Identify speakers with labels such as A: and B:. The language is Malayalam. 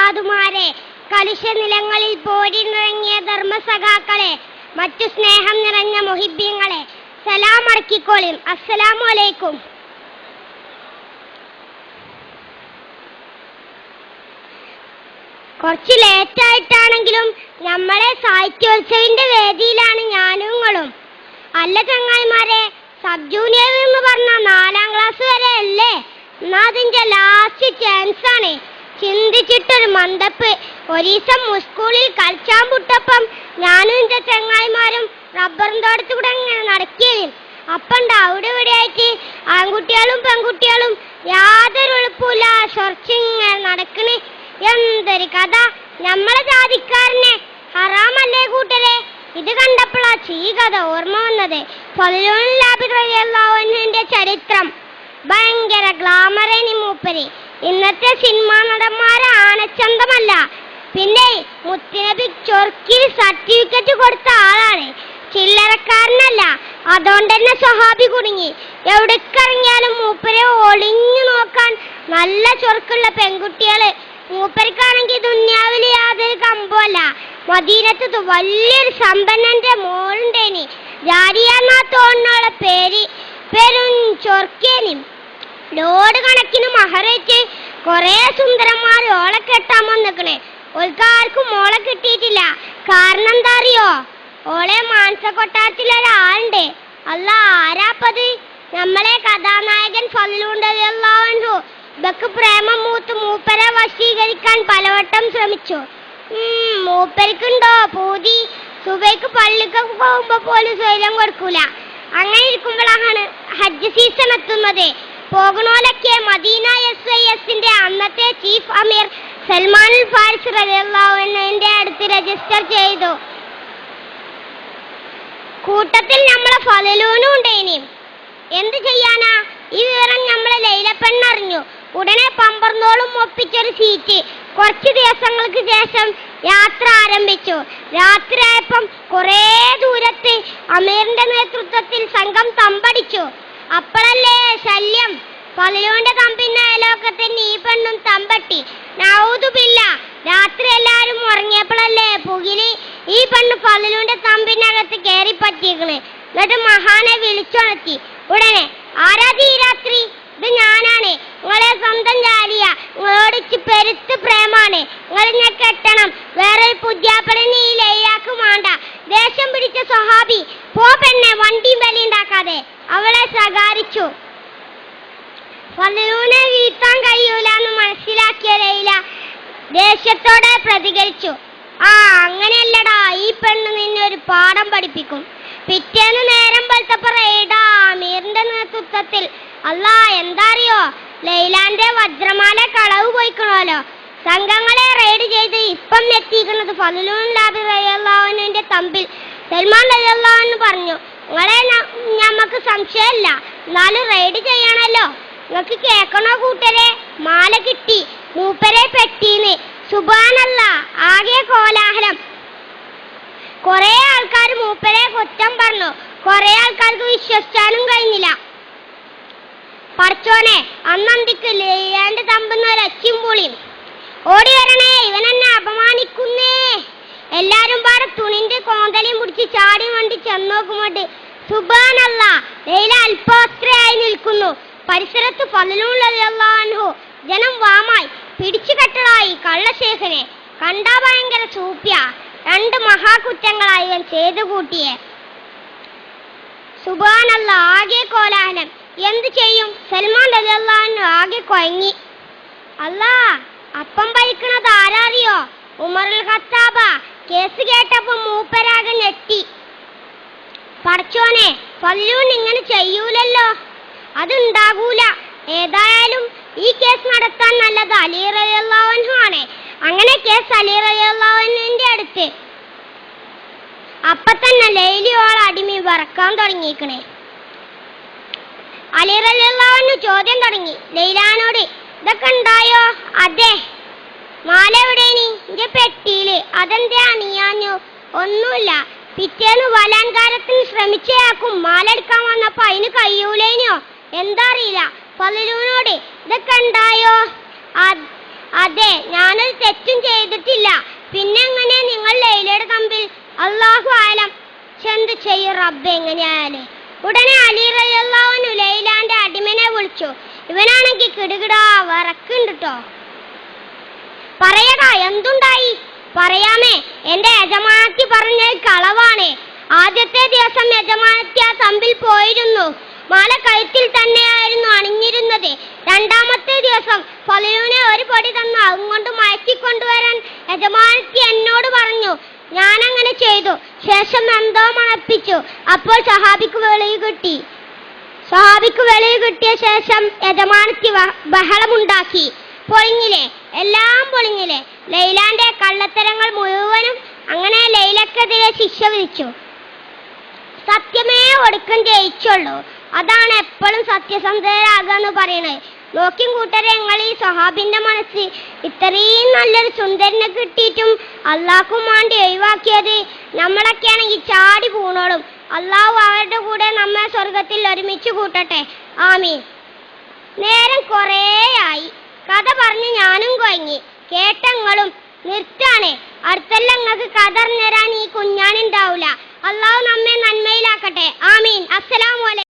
A: ഉസ്താദുമാരെ, കലുഷ നിലങ്ങളിൽ പോരിനിറങ്ങിയ ധർമ്മസഖാക്കളെ, മറ്റു സ്നേഹം നിറഞ്ഞ മുഹിബ്ബീങ്ങളെ, സലാം അടക്കിക്കോളിൻ. അസ്സലാമു അലൈക്കും. കുറച്ച് ലേറ്റായിട്ടാണെങ്കിലും നമ്മളെ സാഹിത്യോത്സവിന്റെ വേദിയിലാണ് ഞാനും നിങ്ങളും. അല്ല ചങ്ങായിമാരെ, സബ് ജൂനിയർ എന്ന് പറഞ്ഞ 4ാം ക്ലാസ് വരെ അല്ലേ? എന്നാ അതിന്റെ ലാസ്റ്റ് ചാൻസ് ആണ്. ചിന്തിച്ചിട്ടൊരു മന്ദപ്പ്. ഒരീസം സ്കൂളിൽ കളിച്ചാൻ വിട്ടപ്പം ഞാനും എന്റെ ചങ്ങായിമാരും റബ്ബറും തോട്ടത്തിൽ കൂടെ ഇങ്ങനെ നടക്കുകയും അപ്പണ്ട് അവിടെ ഇവിടെ ആയിട്ട് ആൺകുട്ടികളും പെൺകുട്ടികളും യാതൊരു എളുപ്പമില്ല ഇങ്ങനെ നടക്കണേ. എന്തൊരു കഥ! നമ്മളെ ജാതിക്കാരനെ ഹറാമല്ലേ കൂട്ടരെ? ഇത് കണ്ടപ്പോഴാ ഈ കഥ ഓർമ്മ വന്നത്. ഫളിലുന്റെ ചരിത്രം ഭയങ്കര ഗ്ലാമറേനി മൂപ്പര്. ഇന്നത്തെ സിനിമാ നടന്മാരെ ആനച്ചന്തമല്ല. പിന്നെ മുത്തുനബി ചൊർക്കിൽ സർട്ടിഫിക്കറ്റ് കൊടുത്ത ആളാണ്, ചില്ലറക്കാരനല്ല. അതുകൊണ്ട് തന്നെ സ്വഹാബി കുടുങ്ങി. എവിടേക്കിറങ്ങിയാലും മൂപ്പരെ ഒളിഞ്ഞു നോക്കാൻ നല്ല ചൊർക്കുള്ള പെൺകുട്ടികള്. മൂപ്പർക്കാണെങ്കിൽ ദുന്യാവില് യാതൊരു കമ്പമല്ല. മദീനത്ത് വലിയൊരു സമ്പന്നന്റെ മോളുണ്ടേനി, ജാരിയാന്നാ തോന്നുന്നുള്ള പേരും ചൊർക്കേനി. ലോഡ് കണക്കിന് മഹറേറ്റ് കൊറേ സുന്ദരന്മാർ ഓളെ കെട്ടാൻ വന്നിക്കണേ. ഓൾക്കാർക്കും മോളെ കിട്ടിയിട്ടില്ല. കാരണം എന്താ അറിയോ? ഓളെ മാനസകൊട്ടാരത്തിലൊരാളുണ്ട്. അല്ല, ആരാപ്പത്? നമ്മളെ കഥാനായകൻ ഫളിലുണ്ടല്ലോ. ഇതൊക്കെ പ്രേമം മൂത്ത് മൂപ്പരെ വശീകരിക്കാൻ പലവട്ടം ശ്രമിച്ചു. മൂപ്പരിക്കുണ്ടോ പൂതി? സുബൈക്ക് പള്ളിക്കൊക്കെ പോകുമ്പോ പോലും സ്വൈര്യം കൊടുക്കൂല. അങ്ങനെ ഇരിക്കുമ്പോഴാണ് ഹജ്ജ് സീസൺ എത്തുന്നത്. പോകണോലൊക്കെ മദീന SYSന്റെ അന്നത്തെ ചീഫ് അമീർ സൽമാൻ ഫാരിസ് റളിയല്ലാഹു അൻഹുവിന്റെ അടുത്ത് രജിസ്റ്റർ ചെയ്തു. കൂട്ടത്തിൽ നമ്മളെ ഫളിലൂനും ഉണ്ടേനി. എന്ത് ചെയ്യാനാ? ഈ വിവരം നമ്മളെ ലൈലപ്പെണ്ണറിഞ്ഞു. ഉടനെ പമ്പർന്നോളും ഒപ്പിച്ചൊരു സീറ്റ്. കുറച്ച് ദിവസങ്ങൾക്ക് ശേഷം യാത്ര ആരംഭിച്ചു. രാത്രിയായപ്പം കുറേ ദൂരത്ത് അമീറിന്റെ നേതൃത്വത്തിൽ സംഘം തമ്പടിച്ചു. അപ്പോഴല്ലേ ശല്യം. ഫളിലുവിന്റെ തമ്പിന്റെ അയലോക്കത്തിന് ഈ പെണ്ണും തമ്പട്ടി. നൗദുബില്ല. രാത്രി എല്ലാരും ഉറങ്ങിയപ്പോഴല്ലേ പുകില് ഈ പെണ്ണ് ഫളിലുവിന്റെ തമ്പിനകത്ത് കയറി പറ്റിയേക്കണ്. എന്നിട്ട് മഹാനെ വിളിച്ചുണർത്തി. ഉടനെ, ആരാധി ഈ രാത്രി? ഇത് ഞാനാണ്, നിങ്ങളെ സ്വന്തം ജാലിയ. നിങ്ങളോട് പെരുത്ത് പ്രേമാണ്. നിങ്ങളിനെ കെട്ടണം. വേറെ പുതിയാപ്പളനെ ഈ ലൈലാക്ക് വേണ്ട. ദേഷ്യം പിടിച്ച സ്വഹാബി, പോ പെണ്ണെ, വണ്ടിയും ബലിയുണ്ടാക്കാതെ അവളെ ശകാരിച്ചു. ഫളിലുവിനെ വീഴ്ത്താൻ കഴിയൂലെന്ന് മനസ്സിലാക്കിയ ലൈല ദേഷ്യത്തോടെ പ്രതികരിച്ചു. അങ്ങനെയല്ലടാ, ഈ പെണ്ണ് നിന്നെ ഒരു പാഠം പഠിപ്പിക്കും. പിറ്റേന്ന് നേരം വെളുത്തപ്പോ റെയ്ഡാ അമീറിന്റെ നേതൃത്വത്തിൽ. അല്ലാ, എന്താ അറിയോ? ലൈലാന്റെ വജ്രമാല കളവ് പോയിക്കണല്ലോ. സംഘങ്ങളെ റെയ്ഡ് ചെയ്ത് ഇപ്പം എത്തിയിരിക്കുന്നത് ഫളിലുന്റെ തമ്പിൽ സൽമാൻ റളിയല്ലാഹു അൻഹു പറഞ്ഞു, നിങ്ങളെ ഞമ്മക്ക് സംശയമില്ല, എന്നാലും റെയ്ഡ് ചെയ്യണല്ലോ. നിങ്ങൾക്ക് കേൾക്കണോ കൂട്ടരെ? മാല കിട്ടി, മൂപ്പരെ പെട്ടീന്ന്. സുബ്ഹാനല്ലാഹ്, ആകെ കോലാഹലം. കൊറേ ആൾക്കാർ മൂപ്പരെ കുറ്റം പറഞ്ഞു. കൊറേ ആൾക്കാർക്ക് വിശ്വസിച്ചാലും കഴിഞ്ഞില്ല. പടച്ചോനെ, അന്നന്തിക്ക് ലൈലാന്റെ തമ്പുന്ന ഒരച്ചും പൊളിയും. ഓടി വരണേ, ഇവനെന്നെ അപമാനിക്കുന്നേ. എല്ലാരും പാടെ തുണിന്റെ കോന്തലയും പിടിച്ച് ചാടി വണ്ടി ചെന്നോക്കുമ്പോട്ട് സുബ്ഹാനല്ലാഹ്, ലൈല അല്പവസ്ത്രയായി നിൽക്കുന്നു. പരിസരത്ത് ഫളിലുള്ളു. ജനം വാമായി പിടിച്ചു കെട്ടടായി കള്ളശേഖനെ. കണ്ടാ ഭയങ്കര സൂപ്യ. 2 മഹാകുറ്റങ്ങളായി ഇവൻ ചെയ്തു കൂട്ടിയെ. സുബ്ഹാനല്ലാഹ്, ആകെ കോലാഹലം. എന്ത് ചെയ്യും? സൽമാൻ റളിയല്ലാഹു അൻഹു ആകെ കൊയങ്ങി. അല്ലാ, അപ്പം ഭരിക്കണത് ആരാറിയോ? ഉമറുൽ ഖത്താബ. കേസ് കേട്ടപ്പോ മൂപ്പരാകെ ഞെട്ടി. പടച്ചോനെ, ഫളിലൂൻ ഇങ്ങനെ ചെയ്യൂലല്ലോ. അതുണ്ടാകൂല. ഏതായാലും ഈ കേസ് നടത്താൻ നല്ലത് അലി റളിയല്ലാഹു അൻഹു ആണ്. അങ്ങനെ കേസ് അലി റളിയല്ലാഹു അൻഹുവിന്റെ അടുത്ത്. അപ്പൊ തന്നെ ലൈലിയോൾ അടിമി വറക്കാൻ തുടങ്ങിയിരിക്കണേ. അലി റളിയല്ലാഹു അൻഹു ചോദ്യം തുടങ്ങി ലൈലാനോട്. ഇതൊക്കെ ഉണ്ടായോ? അതെ. മാല എവിടേനി? എന്റെ പെട്ടിയില്. അതെന്തേ അണിയാഞ്ഞു? ഒന്നുമില്ല. പിറ്റേന്ന് ബലാത്കാരത്തിന് ശ്രമിച്ചയാൾക്കും മാല എടുക്കാൻ വന്നപ്പോ അതിന് കഴിയൂലേനോ? എന്താ അറിയില്ല. ഫളിലുവിനോട് ഇതൊക്കെ ഉണ്ടായോ? അതെ, ഞാനൊരു തെറ്റും ചെയ്തിട്ടില്ല. പിന്നെ എങ്ങനെ നിങ്ങൾ ലൈലയുടെ തമ്പിൽ? അല്ലാഹു ആലം. എന്ത് ചെയ്യും റബ്ബേ എങ്ങനെയായാലേ. ഉടനെ അലി റളിയല്ലാഹു അൻഹു ലൈലാന്റെ അടിമനെ വിളിച്ചു. ഇവനാണെങ്കിൽ കിടുകിടാ വിറക്കുണ്ട് ട്ടോ. പറയടാ, എന്തുണ്ടായി? പറയാമേ, എന്റെ യജമാനത്തി പറഞ്ഞത് കളവാണ്. ആദ്യത്തെ ദിവസം യജമാനത്തി ആ തമ്പിൽ പോയിരുന്നു. മാല കഴുത്തിൽ തന്നെയായിരുന്നു അണിഞ്ഞിരുന്നത്. രണ്ടാമത്തെ ദിവസം ഫലൂനെ ഒരു പൊടി തന്നു അതുകൊണ്ട് മയക്കിക്കൊണ്ടുവരാൻ യജമാനത്തി എന്നോട് പറഞ്ഞു. ഞാനങ്ങനെ ചെയ്തു. ശേഷം എന്തോ മണപ്പിച്ചു. അപ്പോൾ സഹാബിക്ക് വെളിവ് കിട്ടിയ ശേഷം യജമാനത്തി ബഹളമുണ്ടാക്കി. പൊളിഞ്ഞില്ലേ, എല്ലാം പൊളിഞ്ഞില്ലേ. ലൈലാന്റെ കള്ളത്തരങ്ങൾ മുഴുവനും. അങ്ങനെ ലൈലക്കെതിരെ ശിക്ഷ വിധിച്ചു. സത്യമേ ഒടുക്കം ജയിച്ചുള്ളൂ. അതാണ് എപ്പോഴും സത്യസന്ധരാകാന്ന് പറയണത്. നോക്കിയും കൂട്ടരെ, ഞങ്ങൾ ഈ സഹാബിന്റെ മനസ്സ് ഇത്രയും നല്ലൊരു സുന്ദരനെ കിട്ടിയിട്ടും അള്ളാഹ്ക്കും വേണ്ടി ഒഴിവാക്കിയത്. നമ്മളൊക്കെ ആണെങ്കിൽ ചാടി പൂണോളും. അള്ളാഹു അവരുടെ കൂടെ നമ്മെ സ്വർഗത്തിൽ ഒരുമിച്ച് കൂട്ടട്ടെ, ആമീൻ. നേരം കുറേയായി. കഥ പറഞ്ഞ് ഞാനും കൊയങ്ങി. കേട്ടങ്ങളും നിർത്താണേ. അടുത്തെല്ലാം നിങ്ങൾക്ക് കഥ അറിഞ്ഞുതരാൻ ഈ കുഞ്ഞാനുണ്ടാവൂല. അള്ളാഹു നമ്മെ നന്മയിലാക്കട്ടെ, ആമീൻ. അസ്സലാമു അലൈക്കും.